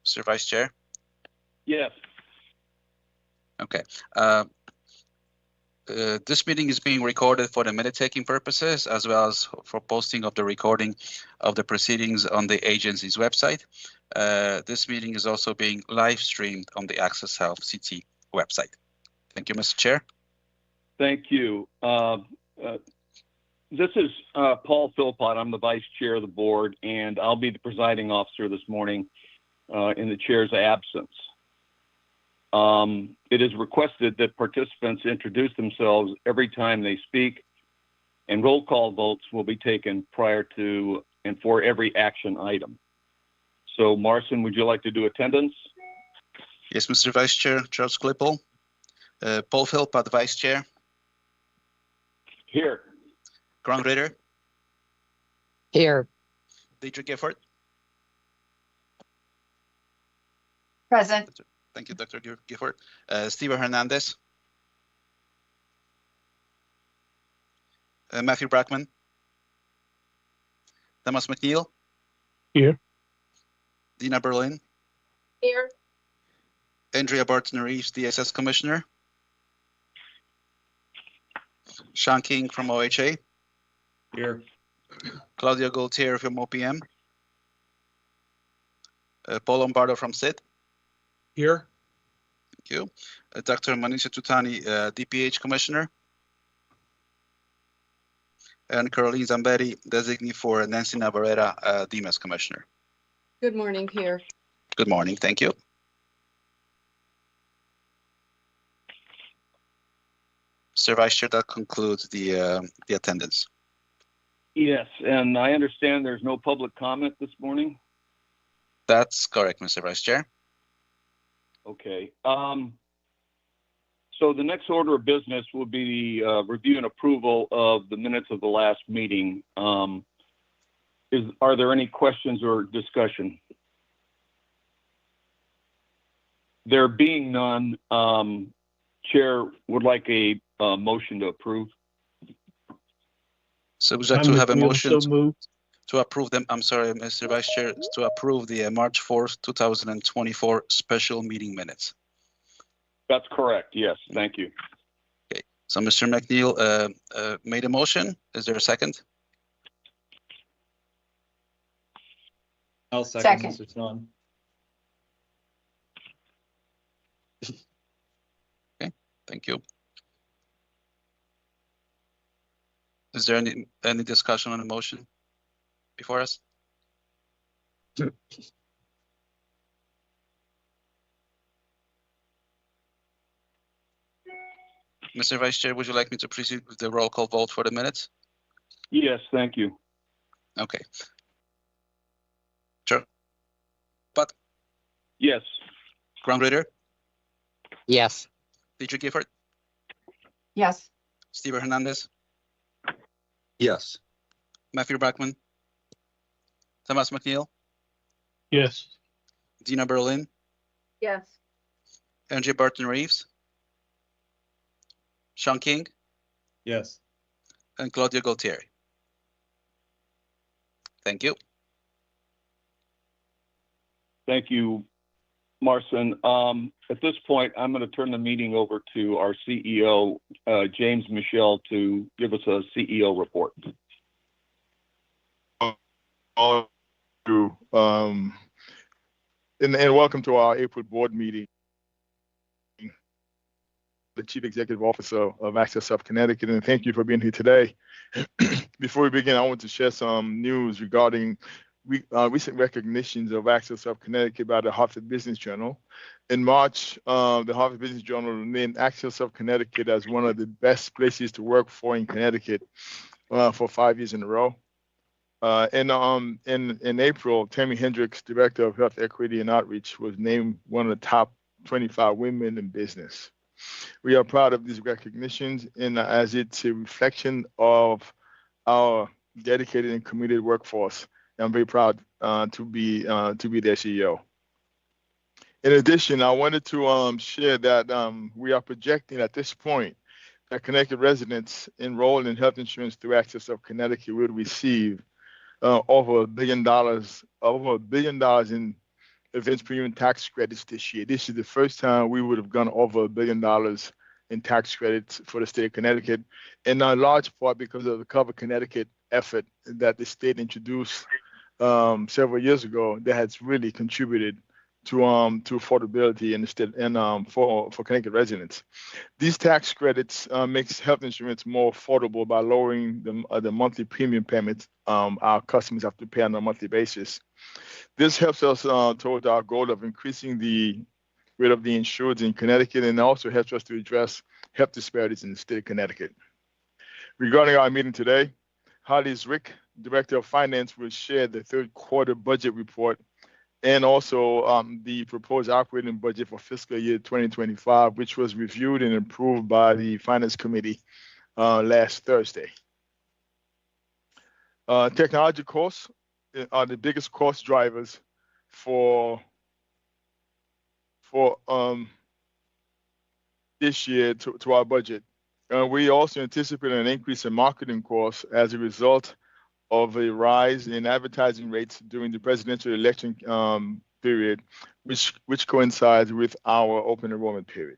Mr. Vice Chair? Yes. Okay. This meeting is being recorded for the minute-taking purposes, as well as for posting of the recording of the proceedings on the agency's website. This meeting is also being live streamed on the Access Health CT website. Thank you, Mr. Chair. Thank you. This is Paul Philpott. I'm the Vice Chair of the Board, and I'll be the presiding officer this morning in the Chair's absence. It is requested that participants introduce themselves every time they speak, and roll call votes will be taken prior to and for every action item. So, Marcin, would you like to do attendance? Yes, Mr. Vice Chair. Charles Klippel. Paul Philpott, Vice Chair. Here. Grant Ritter. Here. Deidre Gifford. Present. Thank you, Dr. Gifford. Steve Hernandez. Matthew Brackman. Thomas McNeil. Here. Dina Berlin. Here. Andrea Barton-Reeves, DSS Commissioner. Sean King from OHA. Here. Claudia Gaultier from OPM. Paul Lombardo from SID. Here. Thank you. Dr. Manisha Tutani, DPH Commissioner. And Caroline Zambetti, designee for Nancy Navarrete, DMS Commissioner. Good morning, here. Good morning. Thank you. Mr. Vice Chair, that concludes the attendance. Yes, and I understand there's no public comment this morning. That's correct, Mr. Vice Chair. Okay. So the next order of business will be the review and approval of the minutes of the last meeting. Are there any questions or discussion? There being none, Chair would like a motion to approve. So would you like to have a motion to approve them? I'm sorry, Mr. Vice Chair, to approve the March 4th, 2024 special meeting minutes. That's correct. Yes. Thank you. Okay. So Mr. McNeil made a motion. Is there a second? I'll second. Mr. Swan. Okay. Thank you. Is there any discussion on the motion before us? Mr. Vice Chair, would you like me to proceed with the roll call vote for the minutes? Yes, thank you. Okay. Sure. But yes. Grant Ritter? Yes. Deidre Gifford? Yes. Steve Hernandez? Yes. Matthew Brackman? Thomas McNeil? Yes. Dina Berlin? Yes. Andrea Barton-Reeves? Sean King? Yes. And Claudia Gaultier. Thank you. Thank you, Marcin. At this point, I'm going to turn the meeting over to our CEO, James Michel, to give us a CEO report. And welcome to our April board meeting. The Chief Executive Officer of Access Health Connecticut, and thank you for being here today. Before we begin, I want to share some news regarding recent recognitions of Access Health Connecticut by the Hartford Business Journal. In March, the Hartford Business Journal named Access Health Connecticut as one of the best places to work for in Connecticut for 5 years in a row. In April, Tammy Hendricks, Director of Health Equity and Outreach, was named one of the top 25 women in business. We are proud of these recognitions, and as it's a reflection of our dedicated and committed workforce. I'm very proud to be their CEO. In addition, I wanted to share that we are projecting at this point that Connecticut residents enrolled in health insurance through Access of Connecticut will receive over $1 billion in advanced premium tax credits this year. This is the first time we would have gone over $1 billion in tax credits for the state of Connecticut, and in large part because of the Cover Connecticut effort that the state introduced several years ago that has really contributed to affordability in the state and for Connecticut residents. These tax credits makes health insurance more affordable by lowering the monthly premium payments our customers have to pay on a monthly basis. This helps us toward our goal of increasing the rate of the insured in Connecticut, and also helps us to address health disparities in the state of Connecticut. Regarding our meeting today, Holly Zwick, Director of Finance, will share the third quarter budget report and also the proposed operating budget for fiscal year 2025, which was reviewed and approved by the Finance Committee last Thursday. Technology costs are the biggest cost drivers for this year to our budget. We also anticipate an increase in marketing costs as a result of a rise in advertising rates during the presidential election period, which coincides with our open enrollment period.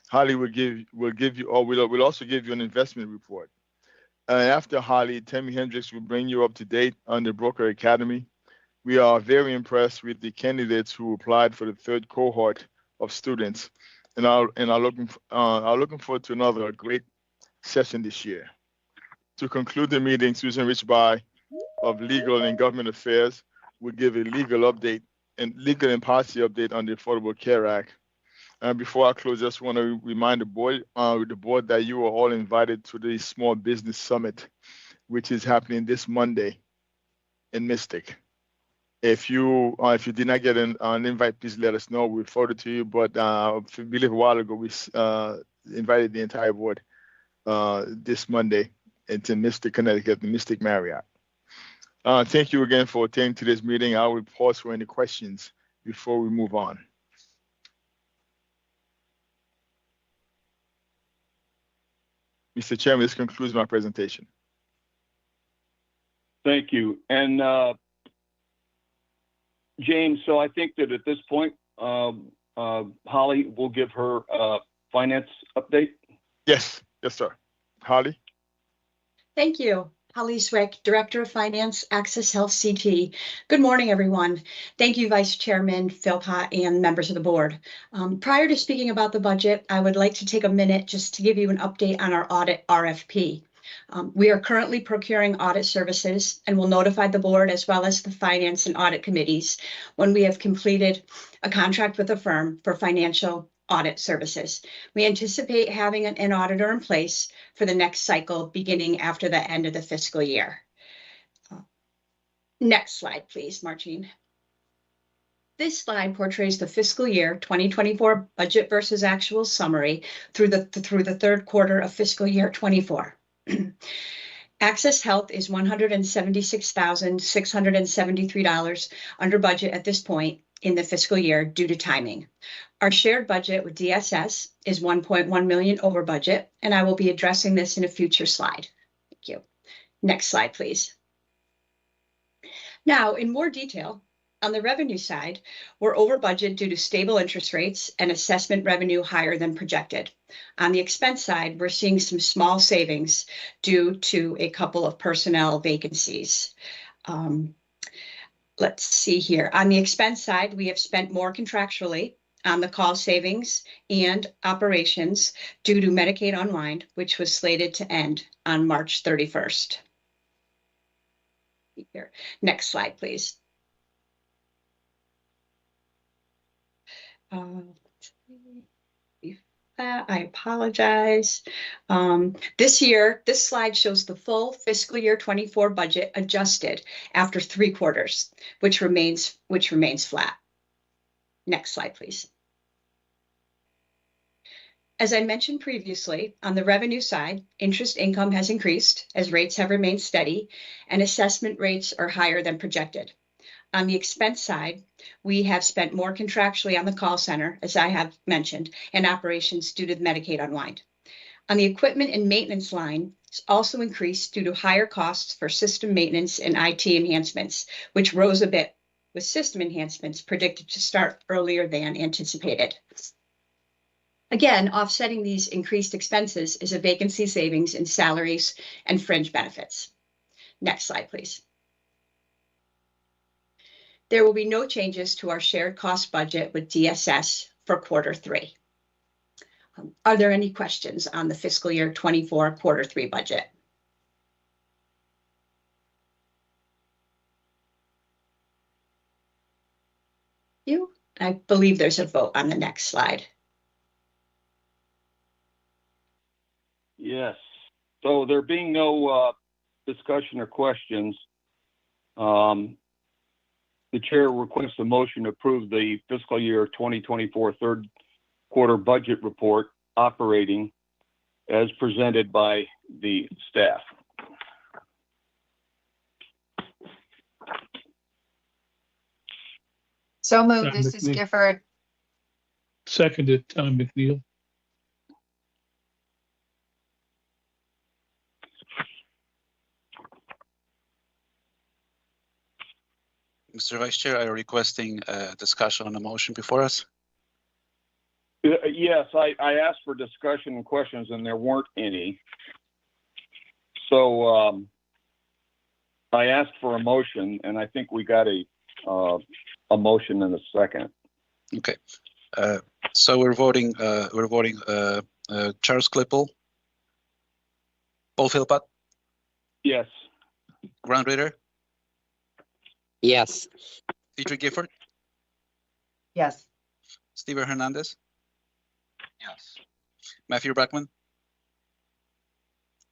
Holly will also give you an investment report. After Holly, Tammy Hendricks will bring you up to date on the Broker Academy. We are very impressed with the candidates who applied for the third cohort of students, and are looking forward to another great session this year. To conclude the meeting, Susan Richby of Legal and Government Affairs will give a legal and policy update on the Affordable Care Act. Before I close, just want to remind the board that you are all invited to the Small Business Summit, which is happening this Monday in Mystic. If you did not get an invite, please let us know. We'll forward it to you. But I believe a while ago we invited the entire board this Monday. It's in Mystic, Connecticut, the Mystic Marriott. Thank you again for attending today's meeting. I will pause for any questions before we move on. Mr. Chairman, this concludes my presentation. Thank you. And James, so I think that at this point, Holly will give her finance update. Yes, sir. Holly? Thank you. Holly Zwick, Director of Finance, Access Health CT. Good morning, everyone. Thank you, Vice Chairman Philpott and members of the board. Prior to speaking about the budget, I would like to take a minute just to give you an update on our audit RFP. We are currently procuring audit services and will notify the board as well as the finance and audit committees when we have completed a contract with a firm for financial audit services. We anticipate having an auditor in place for the next cycle beginning after the end of the fiscal year. Next slide, please, Martine. This slide portrays the fiscal year 2024 budget versus actual summary through the third quarter of fiscal year 24. Access Health is $176,673 under budget at this point in the fiscal year due to timing. Our shared budget with DSS is $1.1 million over budget, and I will be addressing this in a future slide. Thank you. Next slide, please. Now, in more detail, on the revenue side, we're over budget due to stable interest rates and assessment revenue higher than projected. On the expense side, we're seeing some small savings due to a couple of personnel vacancies. Let's see here. On the expense side, we have spent more contractually on the call savings and operations due to Medicaid Unwind, which was slated to end on March 31st. Here. Next slide, please. I apologize. This slide shows the full fiscal year 24 budget adjusted after 3 quarters, which remains flat. Next slide, please. As I mentioned previously, on the revenue side, interest income has increased as rates have remained steady and assessment rates are higher than projected. On the expense side, we have spent more contractually on the call center, as I have mentioned, and operations due to the Medicaid Unwind. On the equipment and maintenance line, it's also increased due to higher costs for system maintenance and IT enhancements, which rose a bit with system enhancements predicted to start earlier than anticipated. Again, offsetting these increased expenses is a vacancy savings in salaries and fringe benefits. Next slide, please. There will be no changes to our shared cost budget with DSS for Q3. Are there any questions on the fiscal year 24 Q3 budget? I believe there's a vote on the next slide. Yes. So there being no discussion or questions, the chair requests a motion to approve the fiscal year 2024 third quarter budget report operating as presented by the staff. So moved. Tom This is McNeil. Gifford. Seconded, Tom McNeil. Mr. Vice Chair, are you requesting discussion on the motion before us? Yes, I asked for discussion and questions and there weren't any. So I asked for a motion and I think we got a motion in a second. Okay. So we're voting Charles Klippel, Paul Philpott, Yes. Grant Ritter, Yes. Dietrich Gifford, Yes. Steven Hernandez, Yes. Matthew Brackman,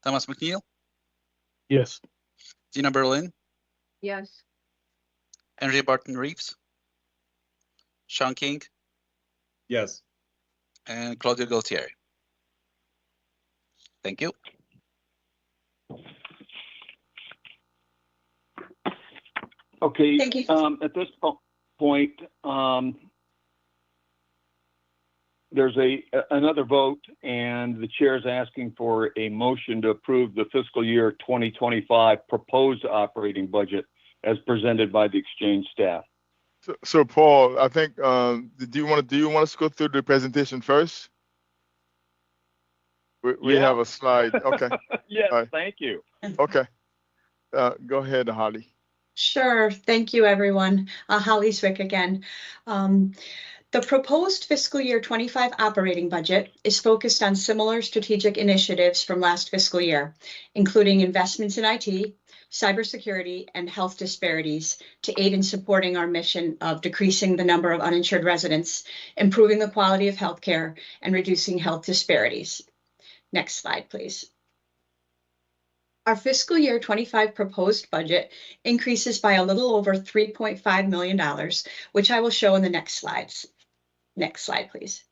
Thomas McNeil, Yes. Dina Berlin, Yes. Henry Barton Reeves, Sean King, Yes. and Claudio Galtieri. Thank you. Okay. Thank you. At this point, there's another vote, and the chair is asking for a motion to approve the fiscal year 2025 proposed operating budget as presented by the exchange staff. So Paul, I think, do you want us to go through the presentation first? We Yeah. have a slide. Okay. Yes, All right. thank you. Okay. Go ahead, Holly. Sure. Thank you, everyone. Holly Swick again. The proposed fiscal year 25 operating budget is focused on similar strategic initiatives from last fiscal year, including investments in IT, cybersecurity, and health disparities to aid in supporting our mission of decreasing the number of uninsured residents, improving the quality of healthcare, and reducing health disparities. Next slide, please. Our fiscal year 25 proposed budget increases by a little over $3.5 million, which I will show in the next slides. Next slide, please.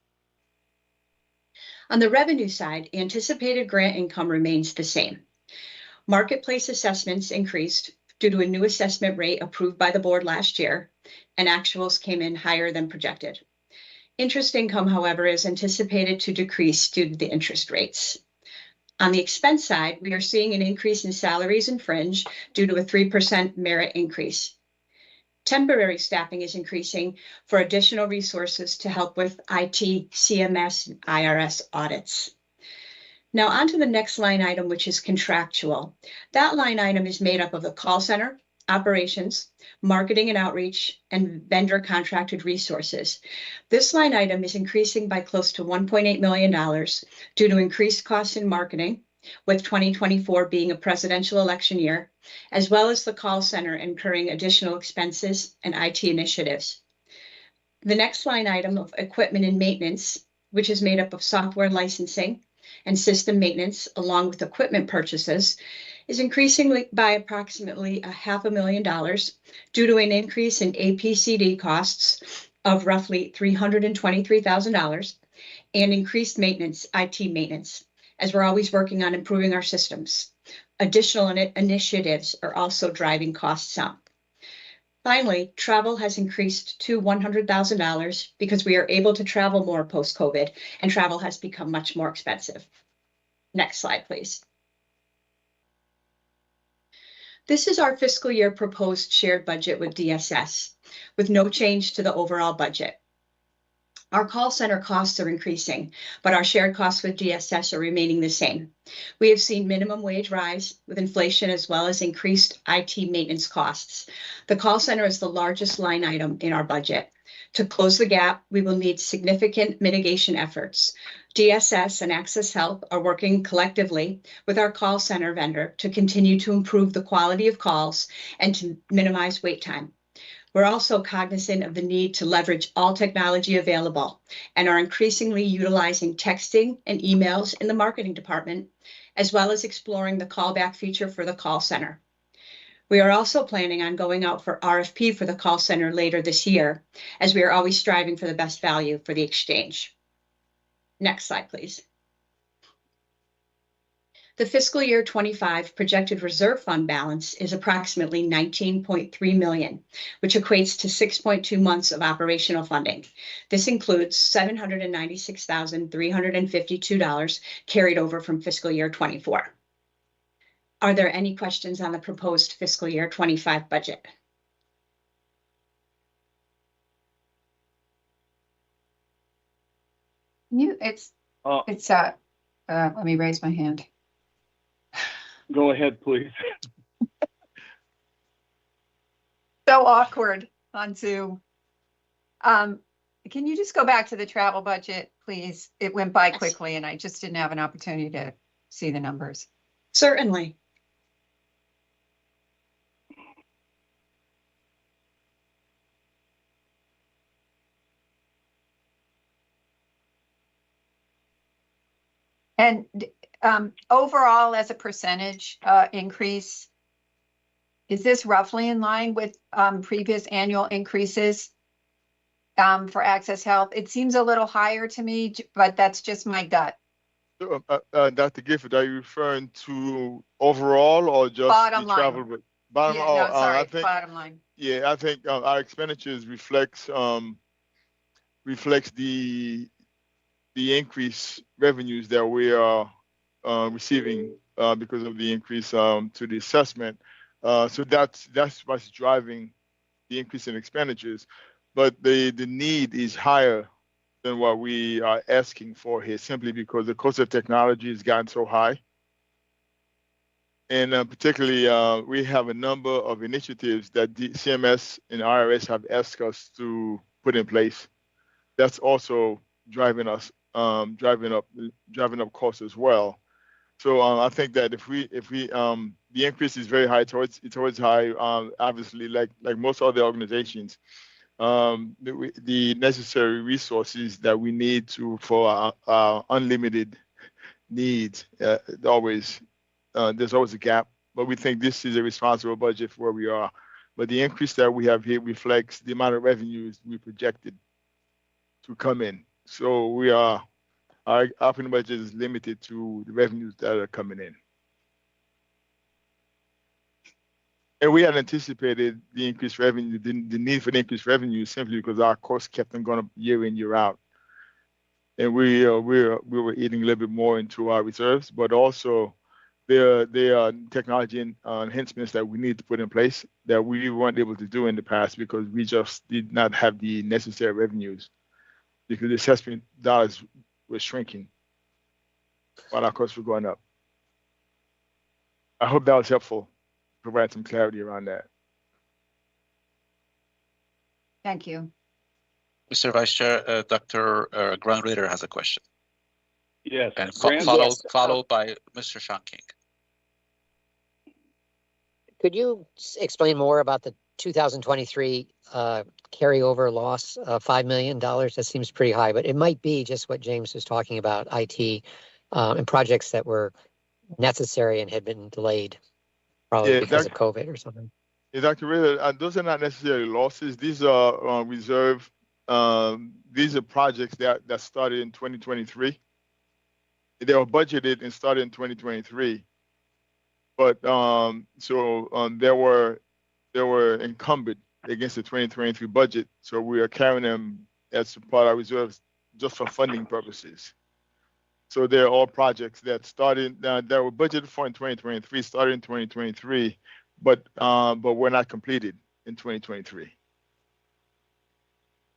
On the revenue side, anticipated grant income remains the same. Marketplace assessments increased due to a new assessment rate approved by the board last year, and actuals came in higher than projected. Interest income, however, is anticipated to decrease due to the interest rates. On the expense side, we are seeing an increase in salaries and fringe due to a 3% merit increase. Temporary staffing is increasing for additional resources to help with IT, CMS, and IRS audits. Now on to the next line item, which is contractual. That line item is made up of the call center, operations, marketing and outreach, and vendor contracted resources. This line item is increasing by close to $1.8 million due to increased costs in marketing, with 2024 being a presidential election year, as well as the call center incurring additional expenses and IT initiatives. The next line item of equipment and maintenance, which is made up of software licensing and system maintenance, along with equipment purchases, is increasing by approximately $500,000 due to an increase in APCD costs of roughly $323,000 and increased maintenance, IT maintenance, as we're always working on improving our systems. Additional initiatives are also driving costs up. Finally, travel has increased to $100,000 because we are able to travel more post-COVID, and travel has become much more expensive. Next slide, please. This is our fiscal year proposed shared budget with DSS. with no change to the overall budget. Our call center costs are increasing, but our shared costs with DSS are remaining the same. We have seen minimum wage rise with inflation as well as increased IT maintenance costs. The call center is the largest line item in our budget. To close the gap, we will need significant mitigation efforts. DSS and Access Health are working collectively with our call center vendor to continue to improve the quality of calls and to minimize wait time. We're also cognizant of the need to leverage all technology available and are increasingly utilizing texting and emails in the marketing department, as well as exploring the callback feature for the call center. We are also planning on going out for RFP for the call center later this year, as we are always striving for the best value for the exchange. Next slide, please. The fiscal year 25 projected reserve fund balance is approximately $19.3 million, which equates to 6.2 months of operational funding. This includes $796,352 carried over from fiscal year 24. Are there any questions on the proposed fiscal year 25 budget? Let me raise my hand. Go ahead, please. So awkward on Zoom. Can you just go back to the travel budget, please? It went by quickly and I just didn't have an opportunity to see the numbers. Certainly. And overall, as a percentage increase, is this roughly in line with previous annual increases for Access Health? It seems a little higher to me, but that's just my gut. Dr. Gifford, are you referring to overall or just bottom the line? Travel? Bottom yeah, line. No, sorry, I think, bottom line. Yeah, I think our expenditures reflects the increased revenues that we are receiving because of the increase to the assessment. So that's what's driving the increase in expenditures. But the need is higher than what we are asking for here, simply because the cost of technology has gotten so high. And particularly, we have a number of initiatives that CMS and IRS have asked us to put in place. That's also driving up costs as well. So I think that if we the increase is very high, towards high, obviously like most other organizations, the necessary resources that we need for our unlimited needs, there's always a gap. But we think this is a responsible budget for where we are. But the increase that we have here reflects the amount of revenues we projected to come in. So our operating budget is limited to the revenues that are coming in. And we had anticipated the increased revenue, the need for the increased revenue, simply because our costs kept on going up year in, year out. And we were eating a little bit more into our reserves, but also there are technology enhancements that we need to put in place that we weren't able to do in the past because we just did not have the necessary revenues, because the assessment dollars were shrinking while our costs were going up. I hope that was helpful, provide some clarity around that. Thank you. Mr. Vice Chair, Dr. Grant Ritter has a question. Yes. And Grant? followed by Mr. Sean King. Could you explain more about the 2023 carryover loss of $5 million? That seems pretty high, but it might be just what James was talking about, IT and projects that were necessary and had been delayed, probably because of COVID or something. Yeah, Dr. Ritter, those are not necessarily losses. These are reserve. These are projects that started in 2023. They were budgeted and started in 2023, but they were encumbered against the 2023 budget. So we are carrying them as part of our reserves just for funding purposes. So they're all projects that started that were budgeted for in 2023, started in 2023, but were not completed in 2023.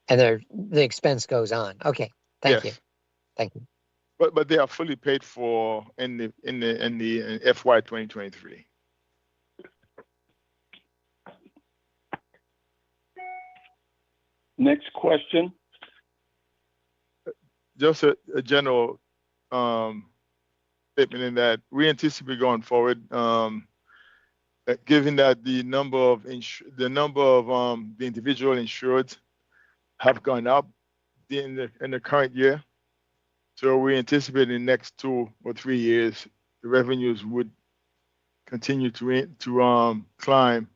And the expense goes on. Okay, thank you. Yes. Thank you. But they are fully paid for in the FY 2023. Next question. Just a general statement in that we anticipate going forward, given that the number of the individual insured have gone up in the current year. So we anticipate in the next 2 or 3 years, the revenues would continue to climb,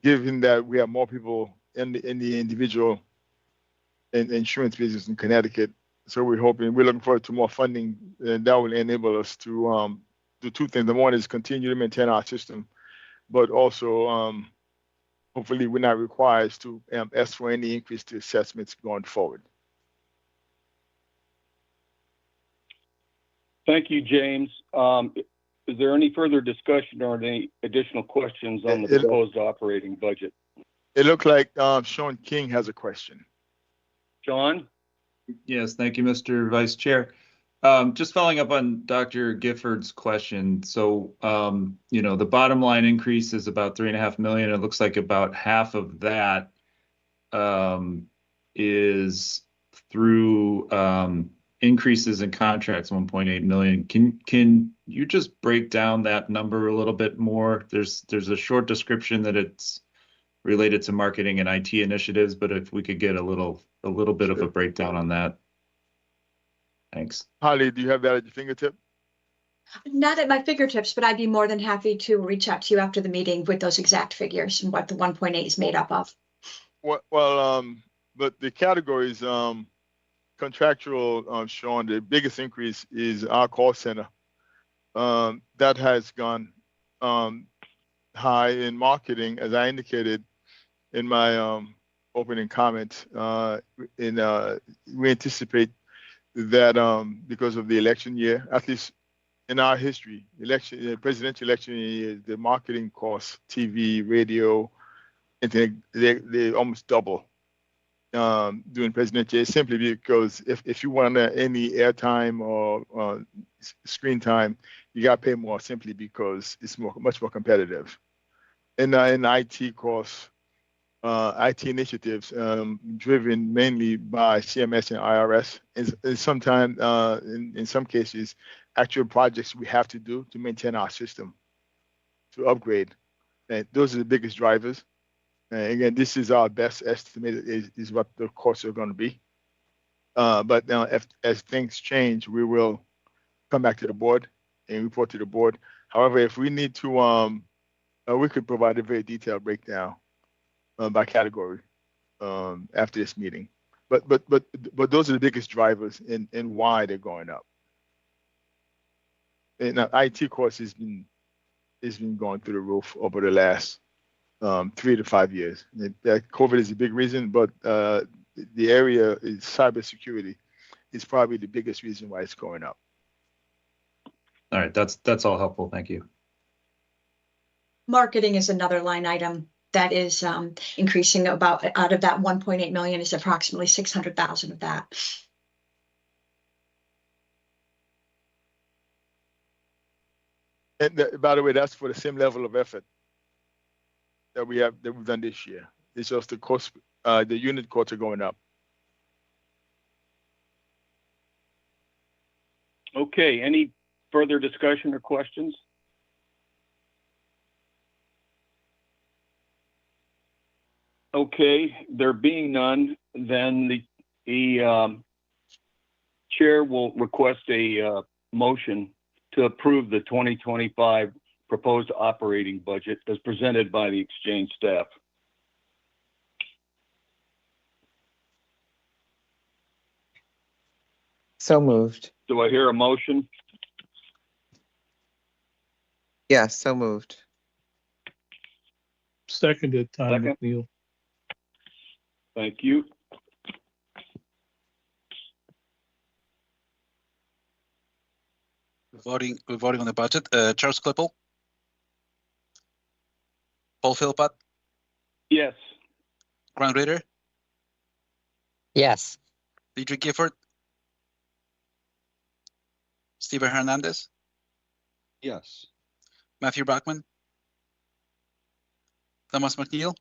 given that we have more people in the individual insurance business in Connecticut. So we're looking forward to more funding, and that will enable us to do two things. The one is continue to maintain our system, but also hopefully we're not required to ask for any increase to assessments going forward. Thank you, James. Is there any further discussion or any additional questions on the proposed operating budget? It looked like Sean King has a question. Sean? Yes, thank you, Mr. Vice Chair. Just following up on Dr. Gifford's question. So, the bottom line increase is about $3.5 million. It looks like about half of that is through increases in contracts, 1.8 million. Can you just break down that number a little bit more? There's a short description that it's related to marketing and IT initiatives, but if we could get a little bit of a breakdown on that. Thanks. Holly, do you have that at your fingertip? Not at my fingertips, but I'd be more than happy to reach out to you after the meeting with those exact figures and what the 1.8 is made up of. But the categories, contractual, Sean, the biggest increase is our call center. That has gone high in marketing, as I indicated in my opening comments. We anticipate that because of the election year, at least in our history, presidential election year, the marketing costs, TV, radio, they almost double during presidential year, simply because if you want any airtime or screen time, you got to pay more simply because it's much more competitive. And in IT costs, IT initiatives driven mainly by CMS and IRS, and sometimes in some cases, actual projects we have to do to maintain our system, to upgrade. And those are the biggest drivers. And again, this is our best estimate is what the costs are going to be. But now, as things change, we will come back to the board and report to the board. However, if we need to, we could provide a very detailed breakdown by category after this meeting. But those are the biggest drivers in why they're going up. And now IT costs has been going through the roof over the last 3 to 5 years. COVID is a big reason, but the area is cybersecurity is probably the biggest reason why it's going up. All right, that's all helpful. Thank you. Marketing is another line item that is increasing about, out of that 1.8 million is approximately 600,000 of that. And by the way, that's for the same level of effort that we've done this year. It's just the cost, the unit costs are going up. Okay, any further discussion or questions? Okay, there being none, then the chair will request a motion to approve the 2025 proposed operating budget as presented by the exchange staff. So moved. Do I hear a motion? Yes, so moved. Seconded, Tom Second. McNeil. Thank you. We're voting on the budget. Charles Klippel. Paul Philpott. Yes. Ron Ritter, Yes. Dietrich Gifford, Steven Hernandez, Yes. Matthew Brockman, Thomas McNeil,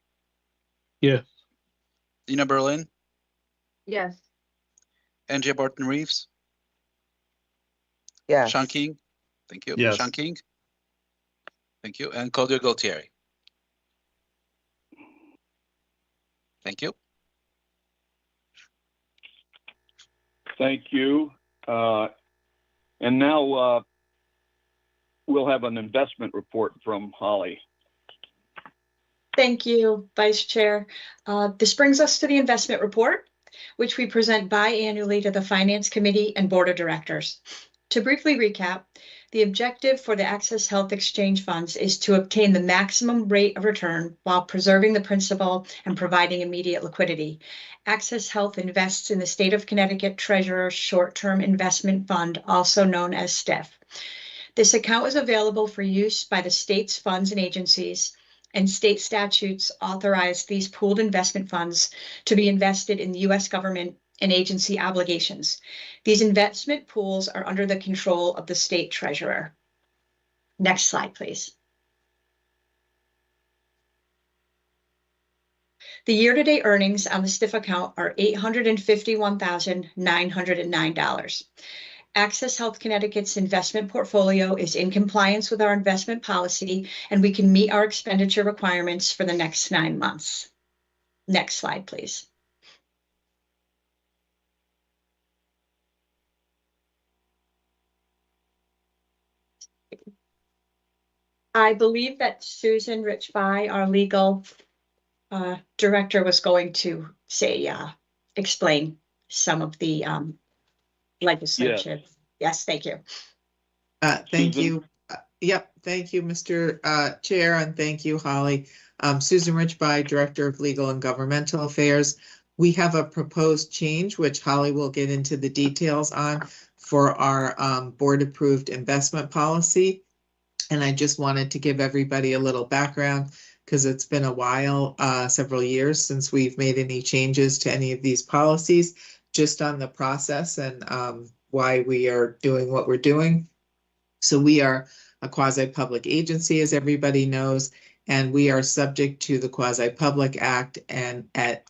yes, Dina Berlin, Yes. NJ Barton Reeves, Yes. Sean King. Thank you. Yes. Sean King. Thank you. And Claudio Galtieri. Thank you. Thank you. And now we'll have an investment report from Holly. Thank you, Vice Chair. This brings us to the investment report, which we present biannually to the Finance Committee and Board of Directors. To briefly recap, the objective for the Access Health Exchange Funds is to obtain the maximum rate of return while preserving the principal and providing immediate liquidity. Access Health invests in the State of Connecticut Treasurer Short-Term Investment Fund, also known as STIF. This account is available for use by the state's funds and agencies, and state statutes authorize these pooled investment funds to be invested in the U.S. government and agency obligations. These investment pools are under the control of the state treasurer. Next slide, please. The year-to-date earnings on the STIF account are $851,909. Access Health Connecticut's investment portfolio is in compliance with our investment policy, and we can meet our expenditure requirements for the next 9 months. Next slide, please. I believe that Susan Richby, our legal director, was going to say, explain some of the legislation. Yes, thank you. Thank Susan? you. Yep, thank you, Mr. Chair, and thank you, Holly. Susan Richby, Director of Legal and Governmental Affairs. We have a proposed change, which Holly will get into the details on, for our board-approved investment policy. And I just wanted to give everybody a little background because it's been a while, several years, since we've made any changes to any of these policies, just on the process and why we are doing what we're doing. So we are a quasi-public agency, as everybody knows, and we are subject to the Quasi-Public Act, and at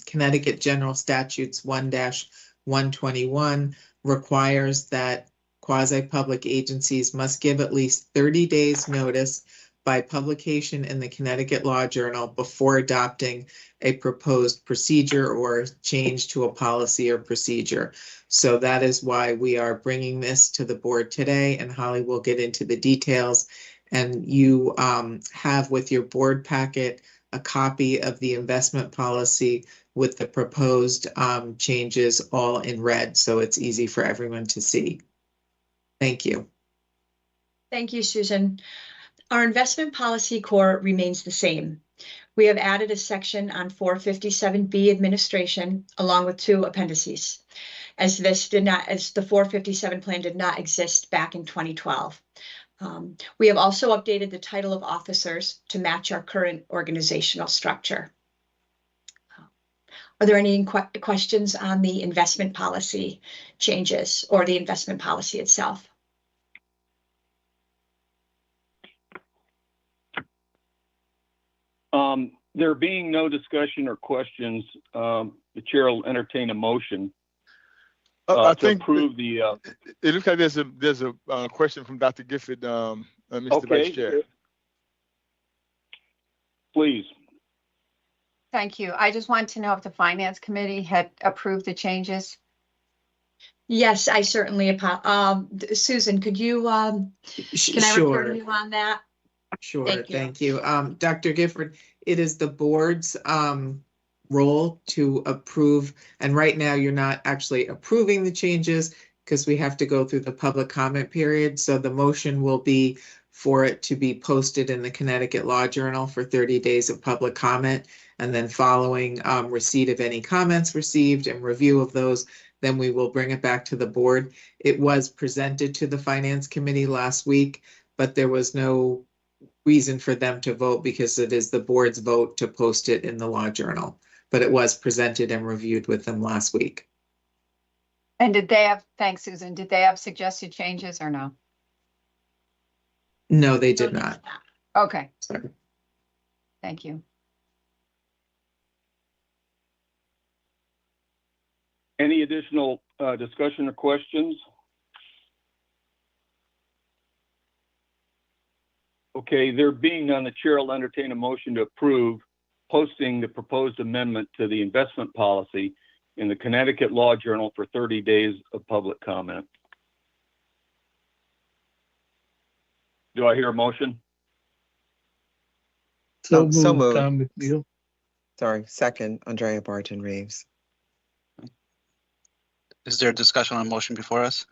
Connecticut General Statutes 1-121 requires that quasi-public agencies must give at least 30 days notice by publication in the Connecticut Law Journal before adopting a proposed procedure or change to a policy or procedure. So that is why we are bringing this to the board today, and Holly will get into the details. And you have with your board packet a copy of the investment policy with the proposed changes all in red, so it's easy for everyone to see. Thank you. Thank you, Susan. Our investment policy core remains the same. We have added a section on 457B administration along with 2 appendices, as the 457 plan did not exist back in 2012. We have also updated the title of officers to match our current organizational structure. Are there any questions on the investment policy changes or the investment policy itself? There being no discussion or questions, the chair will entertain a motion I to think approve the. it looks like there's a question from Dr. Gifford, Mr. Vice Chair. Please. Thank you. I just want to know if the Finance Committee had approved the changes. Yes, I certainly. Susan, could you? Can I refer you on that? Sure, Thank you. Dr. Gifford, it is the board's role to approve, and right now you're not actually approving the changes because we have to go through the public comment period. So the motion will be for it to be posted in the Connecticut Law Journal for 30 days of public comment, and then following receipt of any comments received and review of those, then we will bring it back to the board. It was presented to the Finance Committee last week, but there was no reason for them to vote because it is the board's vote to post it in the Law Journal. but it was presented and reviewed with them last week. And did they have, thanks, Susan, did they have suggested changes or no? No, they did not. Okay, Sorry. thank you. Any additional discussion or questions? Okay, there being none, the chair will entertain a motion to approve posting the proposed amendment to the investment policy in the Connecticut Law Journal for 30 days of public comment. Do I hear a motion? So So moved, moved. Tom McNeil. Sorry, second, Andrea Barton Reeves. Is there a discussion on motion before us?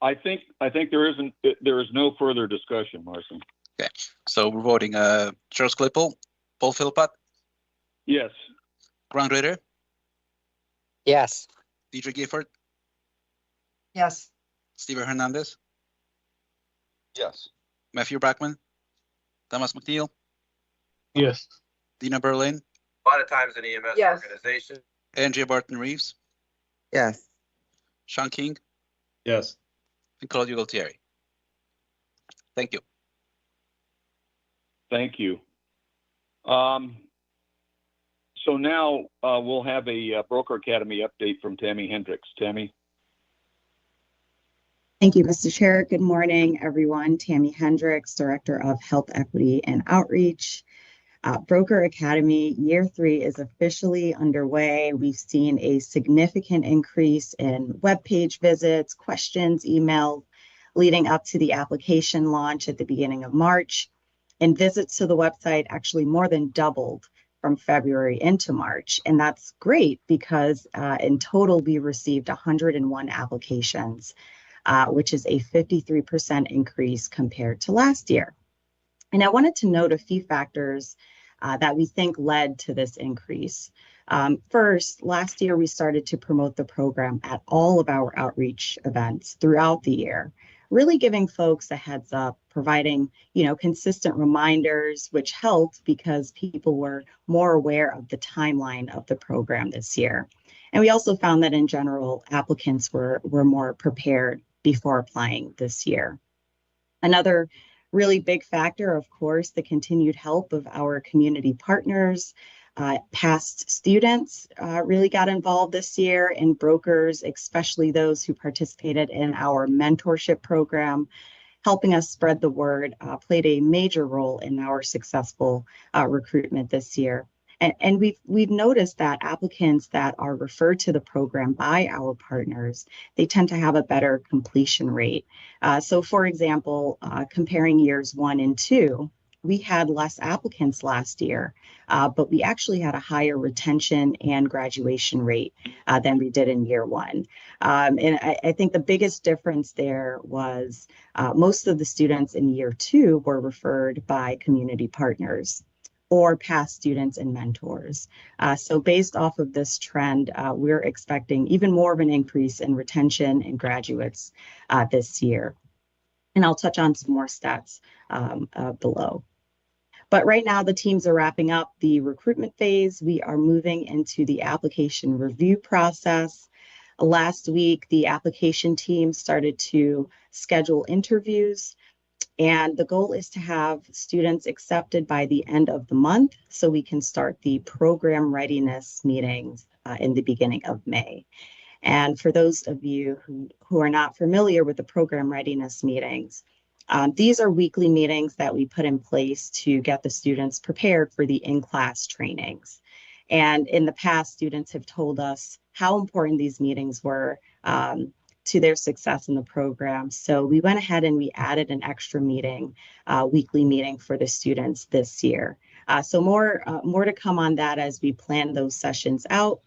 I think there is no further discussion, Marson. Okay, so we're voting Charles Klippel, Paul Philpott, Yes. Grant Ritter, Yes. Deidre Gifford, Yes, Steven Hernandez, Yes. Matthew Brackman, Thomas McNeil, Yes. Dina Berlin, A lot of times in EMS Yes. organization. Andrea Barton Reeves, Yes. Sean King, Yes. and Claudio Galtieri. Thank you. Thank you. So now we'll have a Broker Academy update from Tammy Hendricks. Tammy? Thank you, Mr. Chair. Good morning, everyone. Tammy Hendricks, Director of Health Equity and Outreach. Broker Academy Year 3 is officially underway. We've seen a significant increase in webpage visits, questions, email, leading up to the application launch at the beginning of March. And visits to the website actually more than doubled from February into March. And that's great because in total, we received 101 applications, which is a 53% increase compared to last year. And I wanted to note a few factors that we think led to this increase. First, last year, we started to promote the program at all of our outreach events throughout the year, really giving folks a heads up, providing, consistent reminders, which helped because people were more aware of the timeline of the program this year. And we also found that in general, applicants were more prepared before applying this year. Another really big factor, of course, the continued help of our community partners. Past students really got involved this year, and brokers, especially those who participated in our mentorship program, helping us spread the word, played a major role in our successful recruitment this year. And we've noticed that applicants that are referred to the program by our partners, they tend to have a better completion rate. So for example, comparing years 1 and 2, we had less applicants last year, but we actually had a higher retention and graduation rate than we did in year 1. And I think the biggest difference there was most of the students in year 2 were referred by community partners or past students and mentors. So based off of this trend, we're expecting even more of an increase in retention and graduates this year. And I'll touch on some more stats below. But right now, the teams are wrapping up the recruitment phase. We are moving into the application review process. Last week, the application team started to schedule interviews. And the goal is to have students accepted by the end of the month so we can start the program readiness meetings in the beginning of May. And for those of you who are not familiar with the program readiness meetings, these are weekly meetings that we put in place to get the students prepared for the in-class trainings. And in the past, students have told us how important these meetings were to their success in the program. So we went ahead and we added an extra meeting, weekly meeting for the students this year. So more to come on that as we plan those sessions out.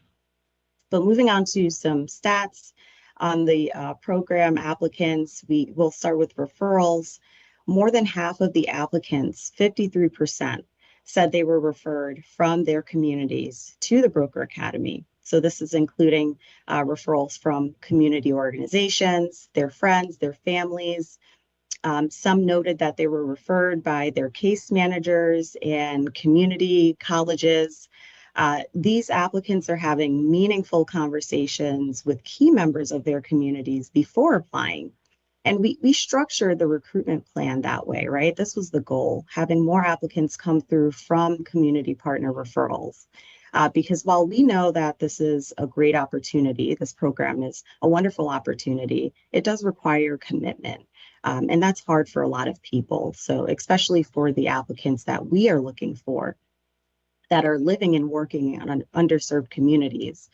But moving on to some stats on the program applicants, we will start with referrals. More than half of the applicants, 53%, said they were referred from their communities to the Broker Academy. So this is including referrals from community organizations, their friends, their families. Some noted that they were referred by their case managers and community colleges. These applicants are having meaningful conversations with key members of their communities before applying. And we structured the recruitment plan that way, right? This was the goal, having more applicants come through from community partner referrals. Because while we know that this is a great opportunity, this program is a wonderful opportunity, it does require commitment. And that's hard for a lot of people. So especially for the applicants that we are looking for that are living and working in underserved communities.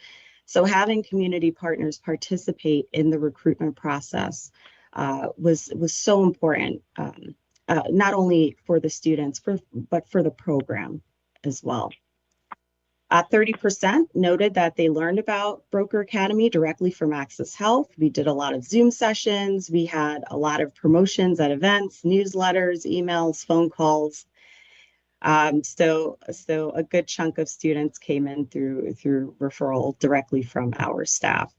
So having community partners participate in the recruitment process was so important, not only for the students, but for the program as well. 30% noted that they learned about Broker Academy directly from Access Health. We did a lot of Zoom sessions. We had a lot of promotions at events, newsletters, emails, phone calls. So a good chunk of students came in through referral directly from our staff.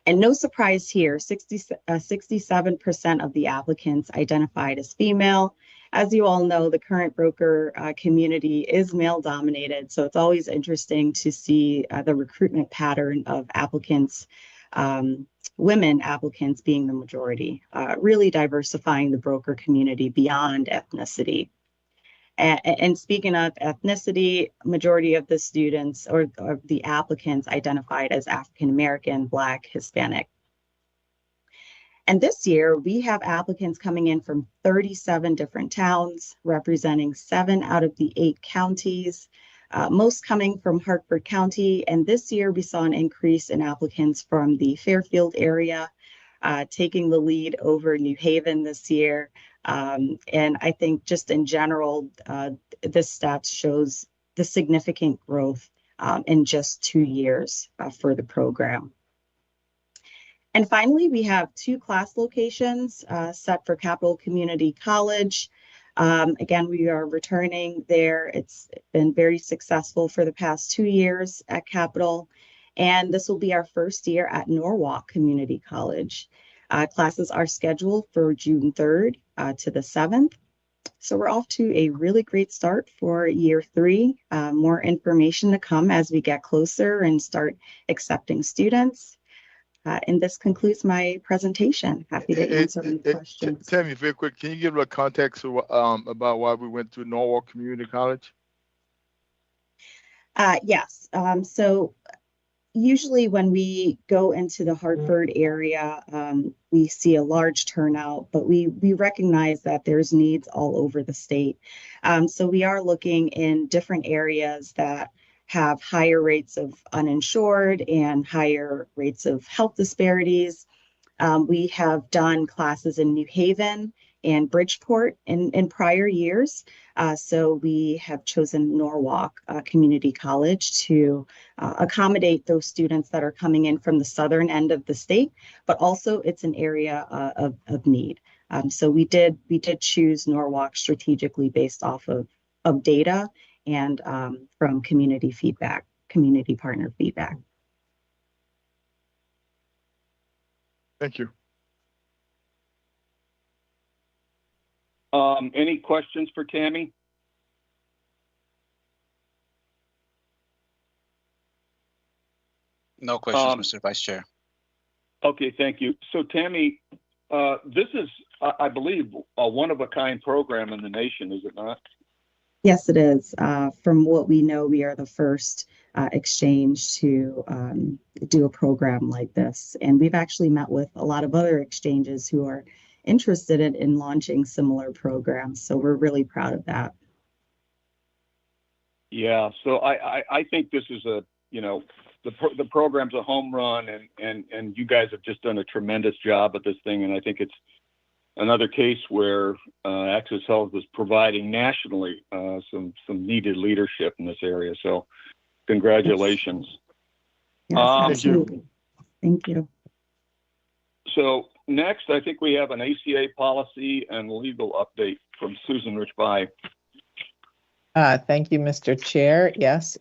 And no surprise here, 67% of the applicants identified as female. As you all know, the current broker community is male dominated. So it's always interesting to see the recruitment pattern of applicants, women applicants being the majority, really diversifying the broker community beyond ethnicity. And speaking of ethnicity, majority of the students or the applicants identified as African American, Black, Hispanic. And this year, we have applicants coming in from 37 different towns, representing 7 out of the 8 counties, most coming from Hartford County. And this year, we saw an increase in applicants from the Fairfield area, taking the lead over New Haven this year. And I think just in general, this stats shows the significant growth in just 2 years for the program. And finally, we have 2 class locations set for Capital Community College. Again, we are returning there. It's been very successful for the past 2 years at Capital. And this will be our first year at Norwalk Community College. Classes are scheduled for June 3rd to the 7th. So we're off to a really great start for year 3. More information to come as we get closer and start accepting students. And this concludes my presentation. Happy to answer any questions. Tammy, very quick, can you give a context about why we went to Norwalk Community College? Yes. So usually when we go into the Hartford area, we see a large turnout, but we recognize that there's needs all over the state. So we are looking in different areas that have higher rates of uninsured and higher rates of health disparities. We have done classes in New Haven and Bridgeport in prior years. So we have chosen Norwalk Community College to accommodate those students that are coming in from the southern end of the state, but also it's an area of need. So we did choose Norwalk strategically based off of data and from community feedback, community partner feedback. Thank you. Any questions for Tammy? No questions, Mr. Vice Chair. Okay, thank you. So Tammy, this is, I believe, a one-of-a-kind program in the nation, is it not? Yes, it is. From what we know, we are the first exchange to do a program like this. And we've actually met with a lot of other exchanges who are interested in launching similar programs. So we're really proud of that. Yeah, so I think this is the program's a home run, and you guys have just done a tremendous job at this thing. And I think it's another case where Access Health is providing nationally some needed leadership in this area. So congratulations. Yes, absolutely. Thank you. So next, I think we have an ACA policy and legal update from Susan Rich-Bai. Thank you, Mr. Chair. Yes.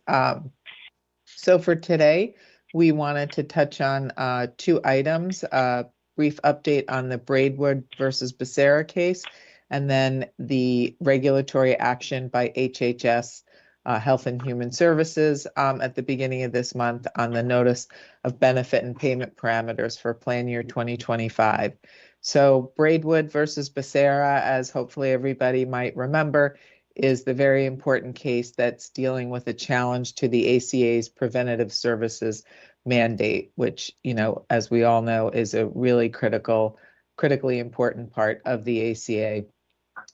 So for today, we wanted to touch on 2 items. brief update on the Braidwood versus Becerra case, and then the regulatory action by HHS, Health and Human Services, at the beginning of this month on the notice of benefit and payment parameters for plan year 2025. So Braidwood versus Becerra, as hopefully everybody might remember, is the very important case that's dealing with a challenge to the ACA's preventative services mandate, which, you know, as we all know, is a really critically important part of the ACA.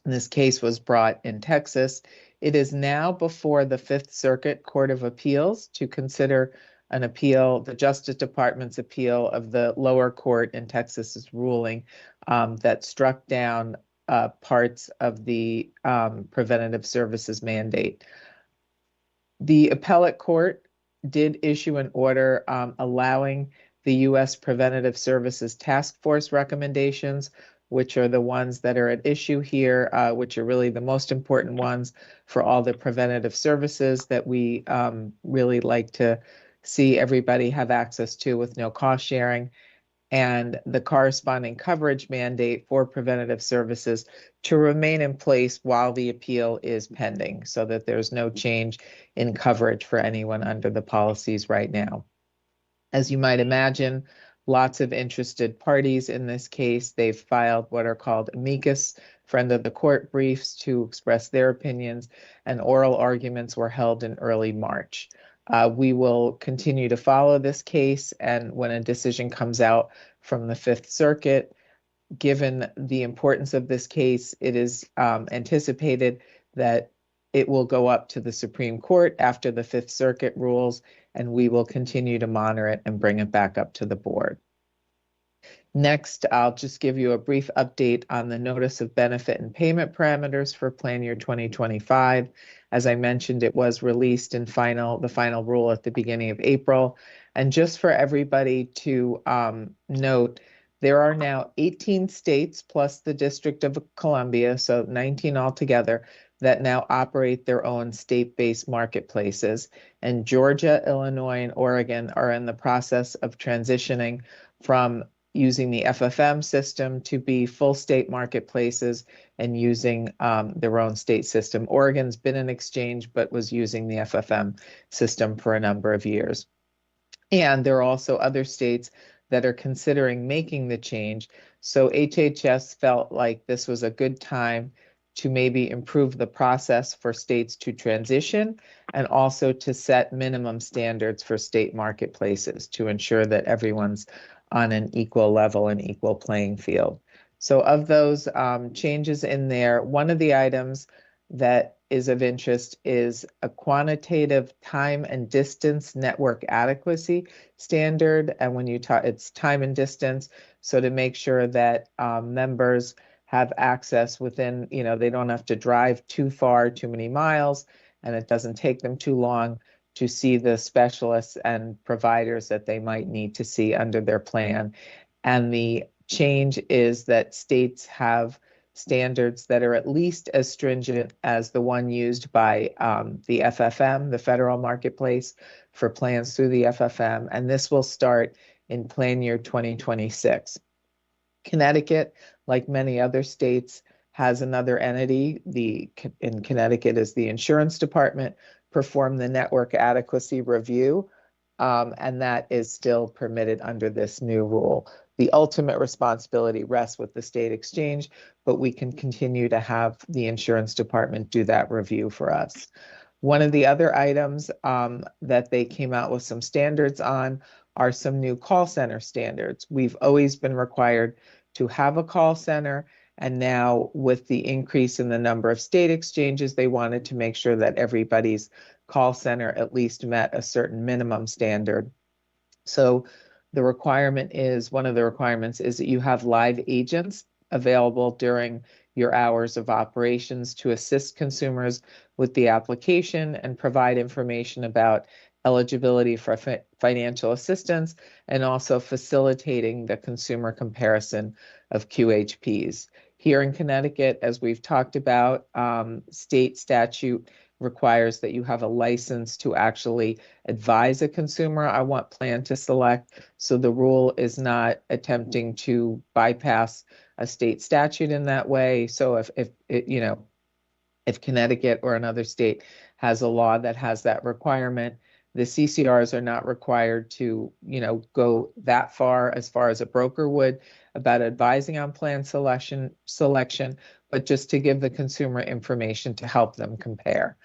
This case was brought in Texas. It is now before the Fifth Circuit Court of Appeals to consider an appeal, the Justice Department's appeal of the lower court in Texas's ruling that struck down parts of the preventative services mandate. The appellate court did issue an order allowing the U.S. Preventative Services Task Force recommendations, which are the ones that are at issue here, which are really the most important ones for all the preventative services that we really like to see everybody have access to with no cost sharing, and the corresponding coverage mandate for preventative services to remain in place while the appeal is pending, so that there's no change in coverage for anyone under the policies right now. As you might imagine, lots of interested parties in this case. They've filed what are called amicus, friend of the court briefs, to express their opinions, and oral arguments were held in early March. We will continue to follow this case, and when a decision comes out from the Fifth Circuit, given the importance of this case, it is anticipated that it will go up to the Supreme Court after the Fifth Circuit rules, and we will continue to monitor it and bring it back up to the board. Next, I'll just give you a brief update on the notice of benefit and payment parameters for plan year 2025. As I mentioned, it was released in the final rule at the beginning of April. And just for everybody to note, there are now 18 states plus the District of Columbia, so 19 altogether, that now operate their own state-based marketplaces. And Georgia, Illinois, and Oregon are in the process of transitioning from using the FFM system to be full state marketplaces and using their own state system. Oregon's been an exchange, but was using the FFM system for a number of years. And there are also other states that are considering making the change. So HHS felt like this was a good time to maybe improve the process for states to transition and also to set minimum standards for state marketplaces to ensure that everyone's on an equal level and equal playing field. So of those changes in there, one of the items that is of interest is a quantitative time and distance network adequacy standard. And when you talk, it's time and distance. So to make sure that members have access within, you know, they don't have to drive too far, too many miles, and it doesn't take them too long to see the specialists and providers that they might need to see under their plan. And the change is that states have standards that are at least as stringent as the one used by the FFM, the federal marketplace, for plans through the FFM. And this will start in plan year 2026. Connecticut, like many other states, has another entity. In Connecticut is the insurance department, perform the network adequacy review, and that is still permitted under this new rule. The ultimate responsibility rests with the state exchange, but we can continue to have the insurance department do that review for us. One of the other items that they came out with some standards on are some new call center standards. We've always been required to have a call center, and now with the increase in the number of state exchanges, they wanted to make sure that everybody's call center at least met a certain minimum standard. So the requirement is, one of the requirements is that you have live agents available during your hours of operations to assist consumers with the application and provide information about eligibility for financial assistance, and also facilitating the consumer comparison of QHPs. Here in Connecticut, as we've talked about, state statute requires that you have a license to actually advise a consumer on what plan to select. So the rule is not attempting to bypass a state statute in that way. So if Connecticut or another state has a law that has that requirement, the CCRs are not required to, go that far as a broker would about advising on plan selection, but just to give the consumer information to help them compare.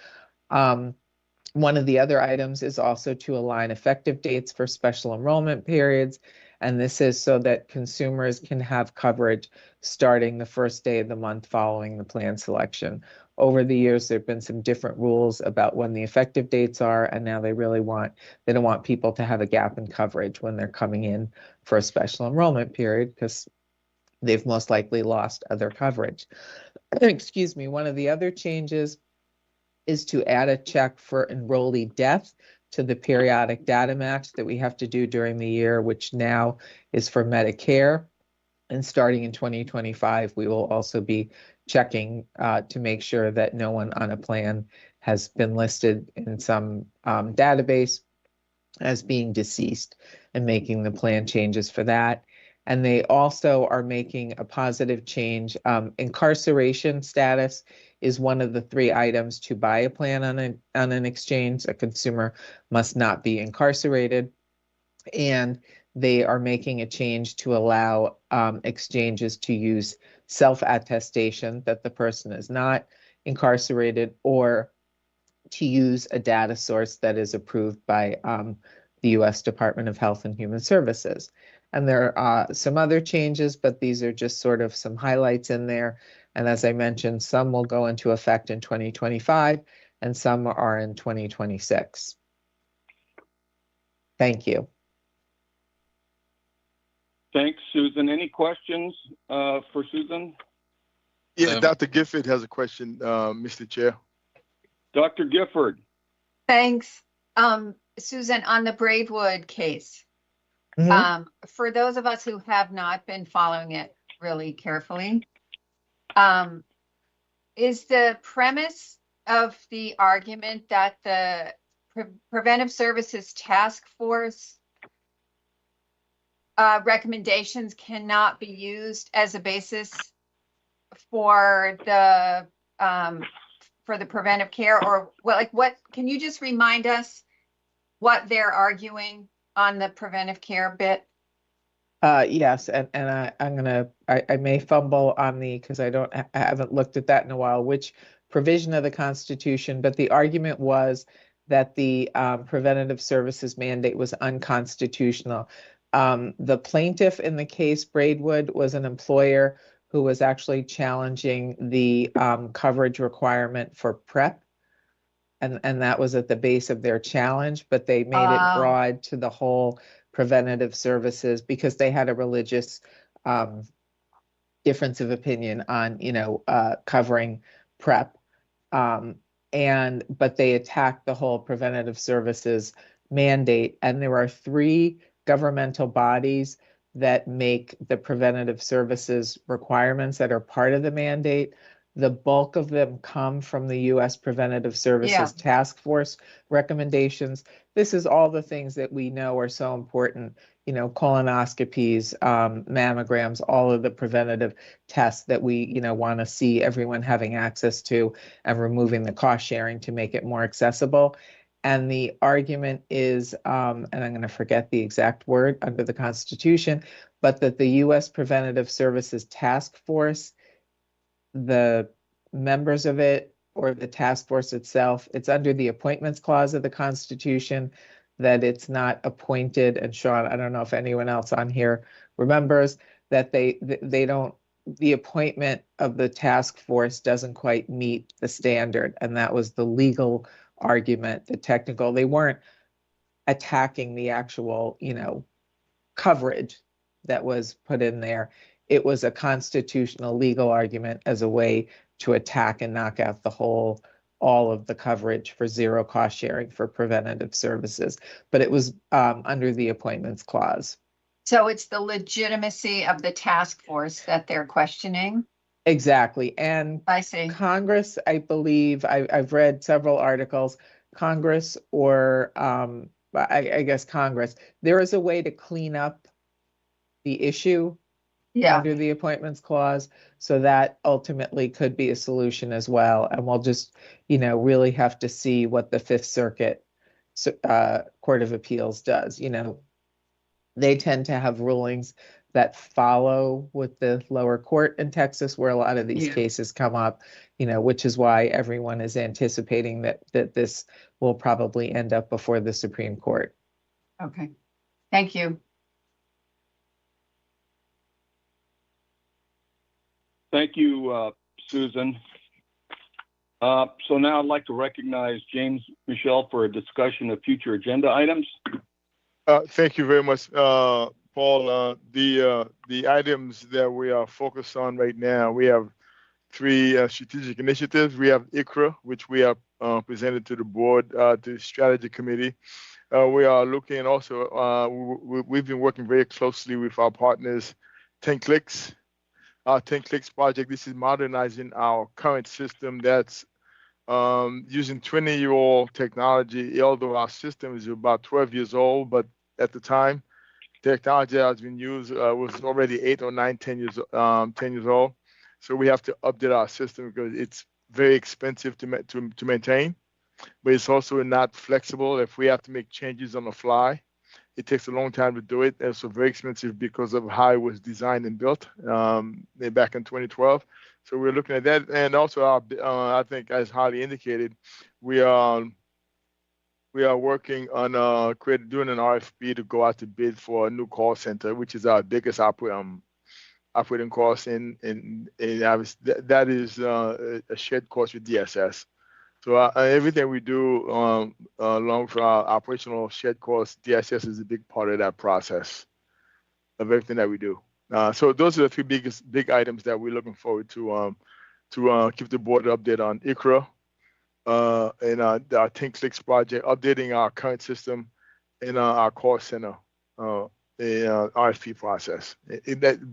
One of the other items is also to align effective dates for special enrollment periods. And this is so that consumers can have coverage starting the first day of the month following the plan selection. Over the years, there have been some different rules about when the effective dates are, and now they don't want people to have a gap in coverage when they're coming in for a special enrollment period because they've most likely lost other coverage. Excuse me. One of the other changes is to add a check for enrollee death to the periodic data match that we have to do during the year, which now is for Medicare. And starting in 2025, we will also be checking to make sure that no one on a plan has been listed in some database as being deceased and making the plan changes for that. And they also are making a positive change. Incarceration status is one of the 3 items to buy a plan on an exchange. A consumer must not be incarcerated. And they are making a change to allow exchanges to use self-attestation that the person is not incarcerated, or to use a data source that is approved by the U.S. Department of Health and Human Services. And there are some other changes, but these are just sort of some highlights in there. And as I mentioned, some will go into effect in 2025 and some are in 2026. Thank you. Thanks, Susan. Any questions for Susan? Yeah, Dr. Gifford has a question, Mr. Chair. Dr. Gifford. Thanks. Susan, on the Braidwood case, for those of us who have not been following it really carefully, is the premise of the argument that the Preventive Services Task Force recommendations cannot be used as a basis for the preventive care, or what can you just remind us what they're arguing on the preventive care bit? Yes, and I may fumble on because I haven't looked at that in a while, which provision of the Constitution, but the argument was that the preventative services mandate was unconstitutional. The plaintiff in the case, Braidwood, was an employer who was actually challenging the coverage requirement for PrEP. And that was at the base of their challenge, but they made it broad to the whole preventative services because they had a religious difference of opinion on, covering PrEP. But they attacked the whole preventative services mandate. And there are 3 governmental bodies that make the preventative services requirements that are part of the mandate. The bulk of them come from the U.S. Preventative Services Task Force recommendations. This is all the things that we know are so important, colonoscopies, mammograms, all of the preventative tests that we, want to see everyone having access to, and removing the cost sharing to make it more accessible. And the argument is, and I'm going to forget the exact word under the Constitution, but that the U.S. Preventative Services Task Force, the members of it or the task force itself, it's under the appointments clause of the Constitution that it's not appointed. And Sean, I don't know if anyone else on here remembers that the appointment of the task force doesn't quite meet the standard. And that was the legal argument, the technical. They weren't attacking the actual, coverage that was put in there. It was a constitutional legal argument as a way to attack and knock out all of the coverage for zero cost sharing for preventative services. But it was under the appointments clause. So it's the legitimacy of the task force that they're questioning? Exactly. And I see. Congress, I believe, I've read several articles, Congress or I guess Congress, there is a way to clean up the issue Yeah, under the appointments clause. So that ultimately could be a solution as well. And we'll just, really have to see what the Fifth Circuit Court of Appeals does. They tend to have rulings that follow with the lower court in Texas, where a lot of these Yeah. cases come up, which is why everyone is anticipating that this will probably end up before the Supreme Court. okay. Thank you. Thank you, Susan. So now I'd like to recognize James Michel for a discussion of future agenda items. Thank you very much, Paul. The items that we are focused on right now, we have 3 strategic initiatives. We have ICRA, which we have presented to the board, to the strategy committee. We are looking also, we've been working very closely with our partners, 10Clicks. Our 10Clicks project, this is modernizing our current system that's using 20-year-old technology, although our system is about 12 years old, but at the time, technology that has been used was already 8 or 9, 10 years old. So we have to update our system because it's very expensive to maintain, but it's also not flexible. If we have to make changes on the fly, it takes a long time to do it. And so very expensive because of how it was designed and built back in 2012. So we're looking at that. And also, I think, as Holly indicated, we are working on doing an RFP to go out to bid for a new call center, which is our biggest operating cost. And that is a shared cost with DSS. So everything we do along for our operational shared costs, DSS is a big part of that process of everything that we do. So those are the 3 big items that we're looking forward to keep the board updated on ICRA and our 10Clicks project, updating our current system and our call center RFP process.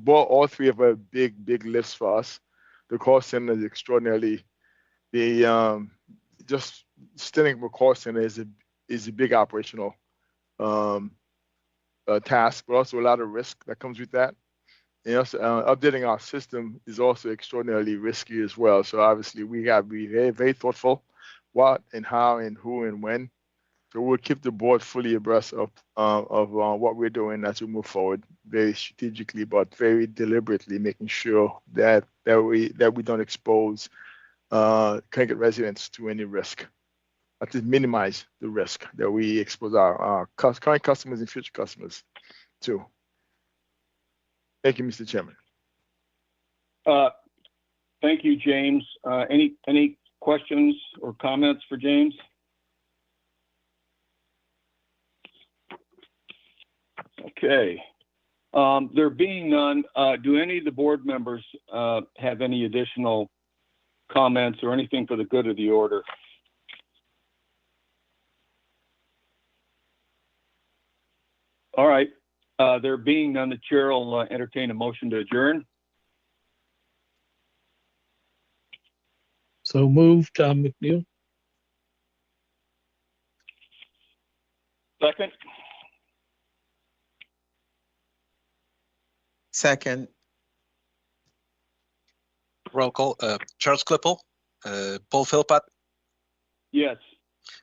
All 3 of a big lifts for us. The call center is extraordinarily just standing up a call center is a big operational task, but also a lot of risk that comes with that. And also, updating our system is also extraordinarily risky as well. So obviously, we have to be very, very thoughtful what and how and who and when. So we'll keep the board fully abreast of what we're doing as we move forward, very strategically, but very deliberately, making sure that we don't expose Connecticut residents to any risk. At least minimize the risk that we expose our current customers and future customers to. Thank you, Mr. Chairman. Thank you, James. Any questions or comments for James? Okay. There being none, do any of the board members have any additional comments or anything for the good of the order? All right. There being none, the chair will entertain a motion to adjourn. So moved, Tom McNeil. Second. Second. Roll call. Charles Klippel, Paul Philpott, Yes.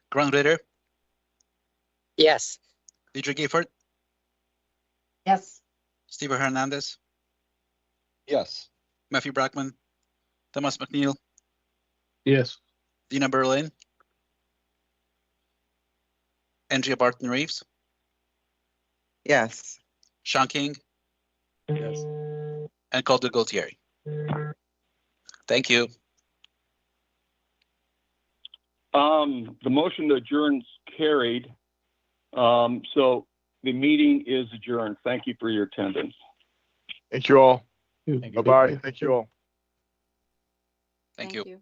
Grant Ritter, Yes. Deidre Gifford, Yes. Steve Hernandez, Yes. Matthew Brackman, Thomas McNeil, Yes. Dina Berlin, Andrea Barton Reeves, Yes. Sean King, Yes. and Calder Gaultieri. Thank you. The motion to adjourn is carried. So the meeting is adjourned. Thank you for your attendance. Thank you all. Thank you. Bye-bye. Thank you all. Thank you. you.